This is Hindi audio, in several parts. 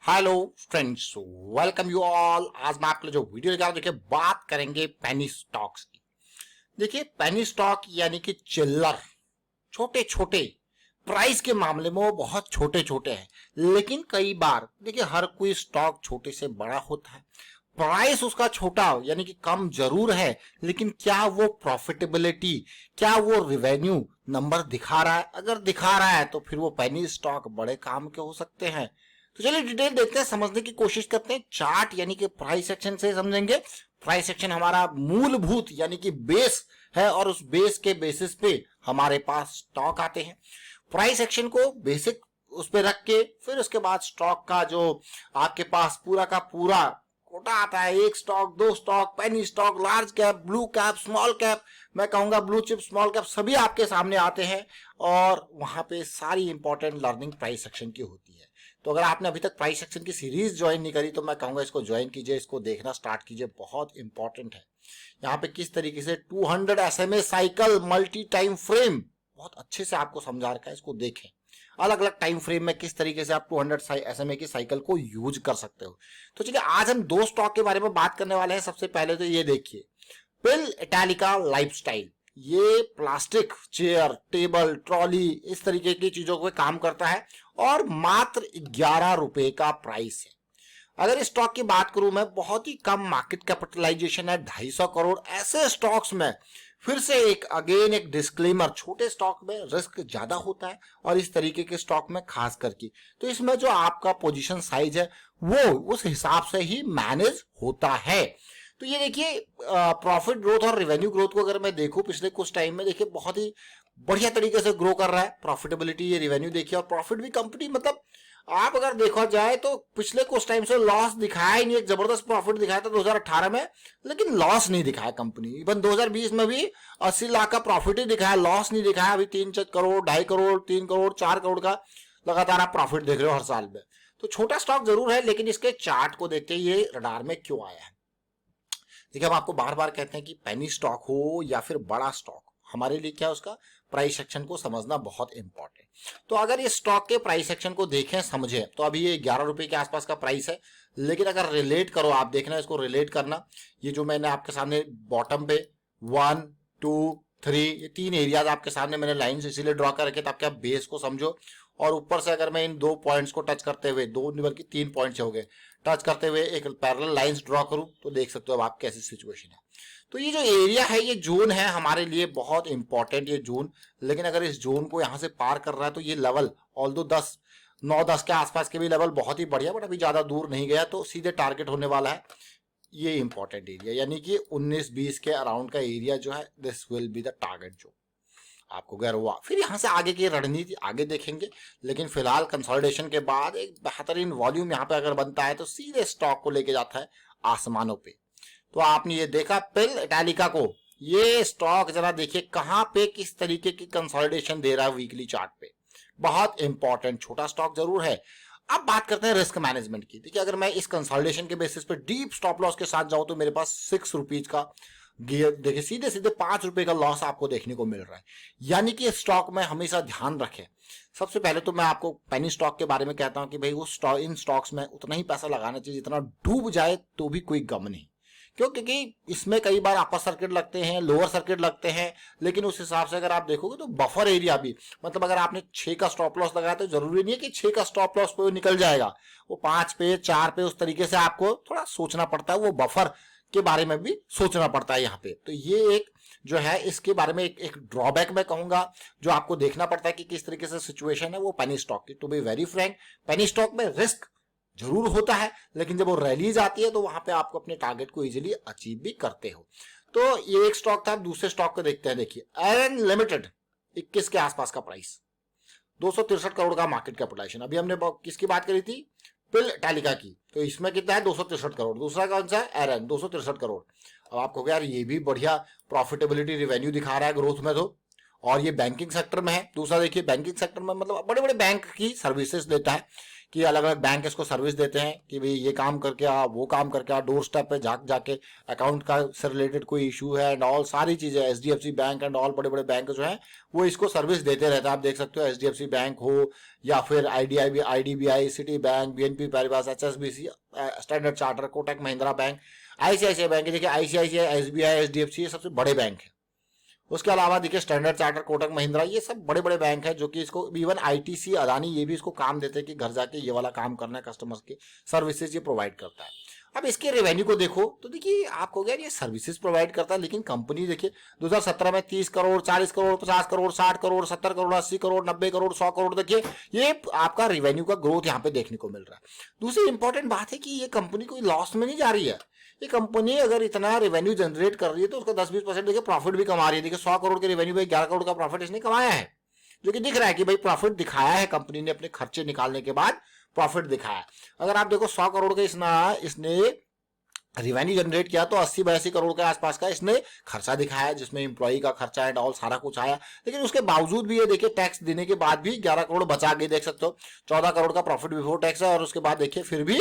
Hello friends, welcome you all. आज मैं आपके लिए जो वीडियो लेकर आया हूं, देखिए बात करेंगे पेनी स्टॉक्स की। देखिए पेनी स्टॉक यानी कि चिल्लर, छोटे छोटे प्राइस के मामले में वो बहुत छोटे छोटे हैं, लेकिन कई बार देखिए हर कोई स्टॉक छोटे से बड़ा होता है। प्राइस उसका छोटा यानी कि कम जरूर है, लेकिन क्या वो प्रॉफिटेबिलिटी, क्या वो रिवेन्यू नंबर दिखा रहा है? अगर दिखा रहा है तो फिर वो पेनी स्टॉक बड़े काम के हो सकते हैं। तो चलिए डिटेल देखते हैं, समझने की कोशिश करते हैं। चार्ट यानी कि प्राइस सेक्शन से समझेंगे। प्राइस सेक्शन हमारा मूलभूत यानी कि बेस है, और उस बेस के बेसिस पे हमारे पास स्टॉक आते हैं। प्राइस सेक्शन को बेसिक उस पे रख के फिर उसके बाद स्टॉक का जो आपके पास पूरा का पूरा कोटा आता है, एक स्टॉक, दो stock, penny stock, large cap, blue cap, small cap, मैं कहूंगा ब्लू चिप, स्मॉल कैप, सभी आपके सामने आते हैं। और वहां पे सारी इंपॉर्टेंट लर्निंग प्राइस सेक्शन की होती है। तो अगर आपने अभी तक प्राइस सेक्शन की सीरीज ज्वाइन नहीं करी तो मैं कहूंगा इसको ज्वाइन कीजिए, इसको देखना स्टार्ट कीजिए, बहुत इंपॉर्टेंट है। यहाँ पे किस तरीके से 200 SMA cycle multi time frame बहुत अच्छे से आपको समझा रखा है, इसको देखें। अलग अलग टाइम फ्रेम में किस तरीके से आप 200 SMA की साइकिल को यूज कर सकते हो। तो चलिए आज हम दो स्टॉक के बारे में बात करने वाले हैं। सबसे पहले तो ये देखिए, पिल इटालिका लाइफस्टाइल। ये प्लास्टिक चेयर, टेबल, ट्रॉली, इस तरीके की चीजों को काम करता है और मात्र 11 रुपए का प्राइस है। अगर इस स्टॉक की बात करूं मैं, बहुत ही कम मार्केट कैपिटलाइजेशन है, 250 करोड़। ऐसे स्टॉक्स में फिर से एक डिस्क्लेमर, छोटे स्टॉक में रिस्क ज्यादा होता है और इस तरीके के स्टॉक में खास करके तो इसमें जो आपका पोजीशन साइज है वो उस हिसाब से ही मैनेज होता है। तो ये देखिए प्रॉफिट ग्रोथ और रेवेन्यू ग्रोथ को अगर मैं देखूं पिछले कुछ टाइम में, देखिए बहुत ही बढ़िया तरीके से ग्रो कर रहा है। प्रॉफिटेबिलिटी, ये रेवेन्यू देखिए, और प्रॉफिट भी कंपनी, मतलब आप अगर देखा जाए तो पिछले कुछ टाइम से लॉस दिखाया ही नहीं। एक जबरदस्त प्रॉफिट दिखाया था 2018 में, लेकिन लॉस नहीं दिखाया कंपनी। इवन 2020 में भी 80 लाख का प्रॉफिट ही दिखाया, लॉस नहीं दिखाया। अभी 3 करोड़, 2.5 करोड़, 3 करोड़, 4 करोड़ का लगातार आप प्रॉफिट देख रहे हो हर साल में। तो छोटा स्टॉक जरूर है, लेकिन इसके चार्ट को देखते ये रडार में क्यों आया है। देखिए, हम आपको बार बार कहते हैं कि पेनी स्टॉक हो या फिर बड़ा स्टॉक, हमारे लिए क्या है, उसका प्राइस सेक्शन को समझना बहुत इंपॉर्टेंट। तो अगर ये स्टॉक के प्राइस सेक्शन को देखें, समझे, तो अभी ये 11 रुपए के आसपास का प्राइस है। लेकिन अगर रिलेट करो, आप देखना इसको रिलेट करना, ये जो मैंने आपके सामने बॉटम पे 1, 2, 3, ये 3 एरियाज आपके सामने मैंने लाइंस इसीलिए ड्रॉ कर रखे ताकि आप बेस को समझो। और ऊपर से अगर मैं इन 2 पॉइंट्स को टच करते हुए, 2 नहीं बल्कि 3 पॉइंट्स हो गए, टच करते हुए एक पैरेलल लाइंस ड्रॉ करूं, तो देख सकते हो अब आप कैसी सिचुएशन है। तो ये जो एरिया है, ये जोन है हमारे लिए बहुत इंपॉर्टेंट, ये जोन। लेकिन अगर इस जोन को यहां से पार कर रहा है तो ये लेवल, ऑल्दो 9-10 के आसपास के भी लेवल बहुत ही बढ़िया, बट अभी ज्यादा दूर नहीं गया, तो सीधे टारगेट होने वाला है ये इंपॉर्टेंट एरिया, यानी कि 19-20 के अराउंड का एरिया जो है, this will be the target zone. आपको गर्व हुआ, फिर यहां से आगे की रणनीति आगे देखेंगे। लेकिन फिलहाल कंसोलिडेशन के बाद एक बेहतरीन वॉल्यूम यहां पे अगर बनता है तो सीधे स्टॉक को लेके जाता है आसमानों पे। तो आपने ये देखा पिल इटालिका को, ये स्टॉक जरा देखिए कहां पे किस तरीके की कंसोलिडेशन दे रहा है वीकली चार्ट पे। बहुत इंपॉर्टेंट, छोटा स्टॉक जरूर है। अब बात करते हैं रिस्क मैनेजमेंट की। देखिए, अगर मैं इस कंसोलिडेशन के बेसिस पे डीप स्टॉप लॉस के साथ जाऊं तो मेरे पास 6 रुपीज का गियर, देखिए सीधे सीधे 5 रुपए का लॉस आपको देखने को मिल रहा है। यानी कि स्टॉक में हमेशा ध्यान रखें। सबसे पहले तो मैं आपको पेनी स्टॉक के बारे में कहता हूं कि भाई उस इन स्टॉक्स में उतना ही पैसा लगाना चाहिए जितना डूब जाए तो भी कोई गम नहीं। क्यों? क्योंकि इसमें कई बार अपर सर्किट लगते हैं, लोअर सर्किट लगते हैं, लेकिन उस हिसाब से अगर आप देखोगे तो बफर एरिया भी, मतलब अगर आपने 6 का स्टॉप लॉस लगाया तो जरूरी नहीं है कि 6 का स्टॉप लॉस पे वो निकल जाएगा। वो 5 पे, 4 पे, उस तरीके से आपको थोड़ा सोचना पड़ता है, वो बफर के बारे में भी सोचना पड़ता है यहाँ पे। तो ये एक जो है, इसके बारे में एक ड्रॉबैक मैं कहूंगा, जो आपको देखना पड़ता है कि किस तरीके से सिचुएशन है वो पेनी स्टॉक की। To be very frank, penny stock में रिस्क जरूर होता है, लेकिन जब वो रैलीज आती है तो वहां पे आपको अपने टारगेट को इजीली अचीव भी करते हो। तो ये एक स्टॉक था। दूसरे स्टॉक को देखते हैं। देखिए एरन लिमिटेड, 21 के आसपास का प्राइस, 263 करोड़ का मार्केट कैपिटलाइजेशन। अभी हमने किसकी बात करी थी? पिल इटालिका की। तो इसमें कितना है? 263 करोड़। दूसरा कौन सा है? एरन, 263 करोड़। अब आपको क्या यार, ये भी बढ़िया प्रॉफिटेबिलिटी, रेवेन्यू दिखा रहा है ग्रोथ में तो, और ये बैंकिंग सेक्टर में है। दूसरा देखिए, बैंकिंग सेक्टर में मतलब बड़े बड़े बैंक की सर्विसेज देता है। कि अलग अलग बैंक इसको सर्विस देते हैं कि भाई ये काम करके आ, वो काम करके आ, डोर स्टेप पे जाके अकाउंट का से रिलेटेड कोई इशू है एंड ऑल सारी चीजें। एचडीएफसी बैंक एंड ऑल बड़े बड़े बैंक जो हैं वो इसको सर्विस देते रहते हैं। आप देख सकते हो एचडीएफसी बैंक हो या फिर IDBI, city bank, BNP Paribas, HSBC, standard charter, Kotak Mahindra bank, ICICI bank. देखिए आईसीआईसीआई, एसबीआई, एचडीएफसी ये सबसे बड़े बैंक है। उसके अलावा देखिए स्टैंडर्ड चार्टर, कोटक महिंद्रा, ये सब बड़े बड़े बैंक हैं जो कि इसको इवन आईटीसी, अदानी ये भी इसको काम देते हैं कि घर जाके ये वाला काम करना है, कस्टमर्स की सर्विसेज ये प्रोवाइड करता है। अब इसके रेवेन्यू को देखो तो देखिए आपको क्या ये सर्विसेज प्रोवाइड करता है, लेकिन कंपनी देखिए 2017 में 30 करोड़, 40 करोड़, 50 करोड़, 60 करोड़, 70 करोड़, 80 करोड़, 90 करोड़, 100 करोड़, देखिए ये आपका रेवेन्यू का ग्रोथ यहाँ पे देखने को मिल रहा है। दूसरी इंपॉर्टेंट बात है कि ये कंपनी कोई लॉस में नहीं जा रही है। ये कंपनी अगर इतना रेवेन्यू जनरेट कर रही है तो उसका 10-20% देखिए प्रॉफिट भी कमा रही है। देखिए 100 करोड़ के रेवेन्यू पे 11 करोड़ का प्रॉफिट इसने कमाया है, जो कि दिख रहा है कि भाई प्रॉफिट दिखाया है कंपनी ने, अपने खर्चे निकालने के बाद प्रॉफिट दिखाया। अगर आप देखो 100 करोड़ का इसने रेवेन्यू जनरेट किया तो 80-82 करोड़ के आसपास का इसने खर्चा दिखाया, जिसमें एम्प्लॉई का खर्चा एंड ऑल सारा कुछ आया। लेकिन उसके बावजूद भी ये देखिए टैक्स देने के बाद भी 11 करोड़ बचा गई, देख सकते हो 14 करोड़ का प्रॉफिट बिफोर टैक्स है, और उसके बाद देखिए फिर भी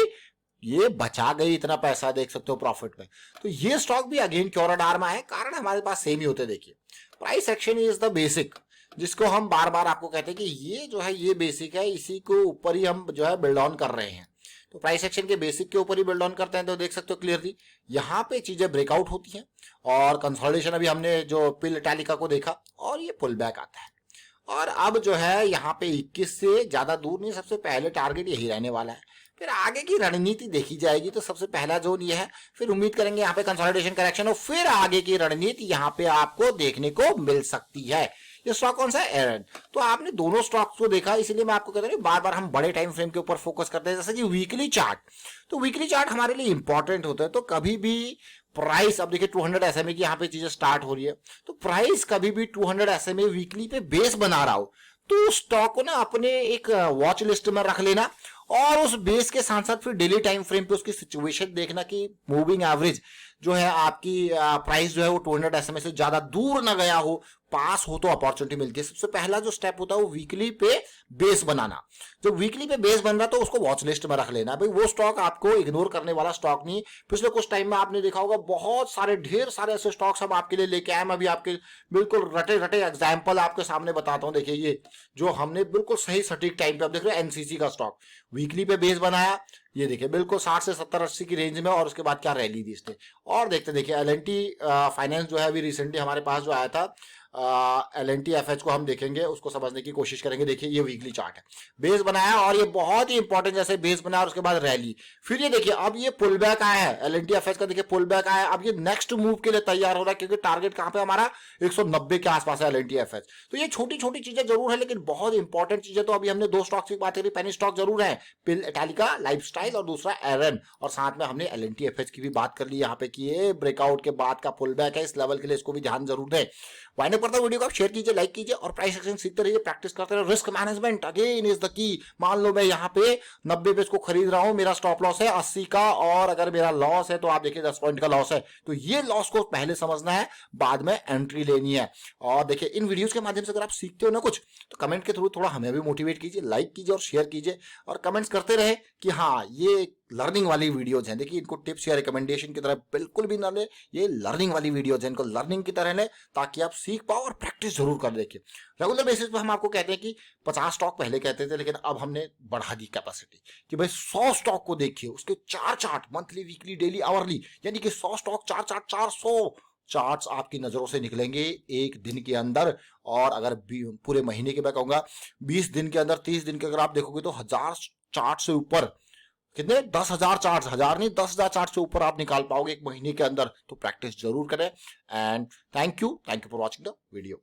ये बचा गई इतना पैसा, देख सकते हो प्रॉफिट में। तो ये स्टॉक भी अगेन क्योराडार में है, कारण हमारे पास सेम ही होते। देखिए price action is the basic, जिसको हम बार बार आपको कहते हैं कि ये जो है ये बेसिक है, इसी को ऊपर ही हम जो है बिल्ड ऑन कर रहे हैं। तो प्राइस एक्शन के बेसिक के ऊपर ही बिल्ड ऑन करते हैं। तो देख सकते हो क्लियरली यहाँ पे चीजें ब्रेकआउट होती हैं और कंसोलिडेशन अभी हमने जो पिल इटालिका को देखा और ये पुल बैक आता है। और अब जो है यहाँ पे 21 से ज्यादा दूर नहीं, सबसे पहले टारगेट यही रहने वाला है। फिर आगे की रणनीति देखी जाएगी। तो सबसे पहला जोन ये है, फिर उम्मीद करेंगे यहाँ पे कंसोलिडेशन करेक्शन हो, फिर आगे की रणनीति यहाँ पे आपको देखने को मिल सकती है। ये स्टॉक कौन सा है? एरन। तो आपने दोनों स्टॉक्स को देखा, इसलिए मैं आपको कहता हूँ बार बार हम बड़े टाइम फ्रेम के ऊपर फोकस करते हैं, जैसे कि वीकली चार्ट। तो वीकली चार्ट हमारे लिए इंपॉर्टेंट होता है। तो कभी भी प्राइस, अब देखिए 200 SMA की यहाँ पे चीजें स्टार्ट हो रही है, तो प्राइस कभी भी 200 SMA वीकली पे बेस बना रहा हो तो स्टॉक को ना अपने एक वॉच लिस्ट में रख लेना, और उस बेस के साथ साथ फिर डेली टाइम फ्रेम पे उसकी सिचुएशन देखना कि मूविंग एवरेज जो है आपकी प्राइस जो है वो 200 SMA से ज्यादा दूर ना गया हो, पास हो तो अपॉर्चुनिटी मिलती है। सबसे पहला जो स्टेप होता है वो वीकली पे बेस बनाना। जब वीकली पे बेस बन रहा तो उसको वॉच लिस्ट में रख लेना। भाई वो स्टॉक आपको इग्नोर करने वाला स्टॉक नहीं। पिछले कुछ टाइम में आपने देखा होगा बहुत सारे ढेर सारे ऐसे स्टॉक्स हम आपके लिए लेके आए। मैं अभी आपके बिल्कुल रटे रटे एग्जाम्पल आपके सामने बताता हूँ। देखिए ये जो हमने बिल्कुल सही सटीक टाइम पे, आप देख रहे हो एनसीसी का स्टॉक वीकली पे बेस बनाया, ये देखिए बिल्कुल 60 से 70-80 की रेंज में, और उसके बाद क्या रैली दी इसने। और देखते देखिए एल&टी फाइनेंस जो है अभी रिसेंटली हमारे पास जो आया था, एल&टी FH को हम देखेंगे, उसको समझने की कोशिश करेंगे। देखिए ये वीकली चार्ट है, बेस बनाया और ये बहुत ही इंपॉर्टेंट, जैसे बेस बनाया और उसके बाद रैली, फिर ये देखिए अब ये पुल बैक आया है एल&टी FH का, देखिए पुल बैक आया। अब ये नेक्स्ट मूव के लिए तैयार हो रहा है, क्योंकि टारगेट कहां पे हमारा 190 के आसपास है एल&टी FH। तो ये छोटी छोटी चीजें जरूर है, लेकिन बहुत इंपॉर्टेंट चीजें। तो अभी हमने दो स्टॉक्स की बात करी, पेनी स्टॉक जरूर है, पिल इटालिका लाइफस्टाइल, और दूसरा एरन, और साथ में हमने एल&टी FH की भी बात कर ली यहाँ पे कि ये ब्रेकआउट के बाद का पुल बैक है इस लेवल के लिए, इसको भी ध्यान जरूर दें। वाइंड अप करता हूं वीडियो को, आप शेयर कीजिए, लाइक कीजिए और प्राइस एक्शन सीखते रहिए, प्रैक्टिस करते रहिए। Risk management again is the key. मान लो मैं यहाँ पे 90 पे इसको खरीद रहा हूं, मेरा स्टॉप लॉस है 80 का, और अगर मेरा लॉस है तो आप देखिए 10 पॉइंट का लॉस है, तो ये लॉस को पहले समझना है, बाद में एंट्री लेनी है। और देखिए इन वीडियोस के माध्यम से अगर आप सीखते हो ना कुछ, तो कमेंट के थ्रू थोड़ा हमें भी मोटिवेट कीजिए, लाइक कीजिए और शेयर कीजिए, और कमेंट्स करते रहे कि हाँ ये लर्निंग वाली वीडियोज हैं। देखिए इनको टिप्स या रिकमेंडेशन की तरह बिल्कुल भी ना ले, ये लर्निंग वाली वीडियोज हैं, इनको लर्निंग की तरह ले, ताकि आप सीख पाओ और प्रैक्टिस जरूर कर। देखिए रेगुलर बेसिस पे हम आपको कहते हैं कि 50 स्टॉक पहले कहते थे, लेकिन अब हमने बढ़ा दी कैपेसिटी कि भाई 100 स्टॉक को देखिए, उसके 4 chart, monthly, weekly, daily, hourly, यानी कि 100 स्टॉक 4 चार्ट, 400 चार्ट्स आपकी नजरों से निकलेंगे एक दिन के अंदर। और अगर पूरे महीने के, मैं कहूंगा 20 दिन के अंदर, 30 दिन के अगर आप देखोगे तो 1000 चार्ट से ऊपर, कितने 10,000 चार्ट, 1000 नहीं 10,000 चार्ट से ऊपर आप निकाल पाओगे एक महीने के अंदर। तो प्रैक्टिस जरूर करें। And thank you for watching the video.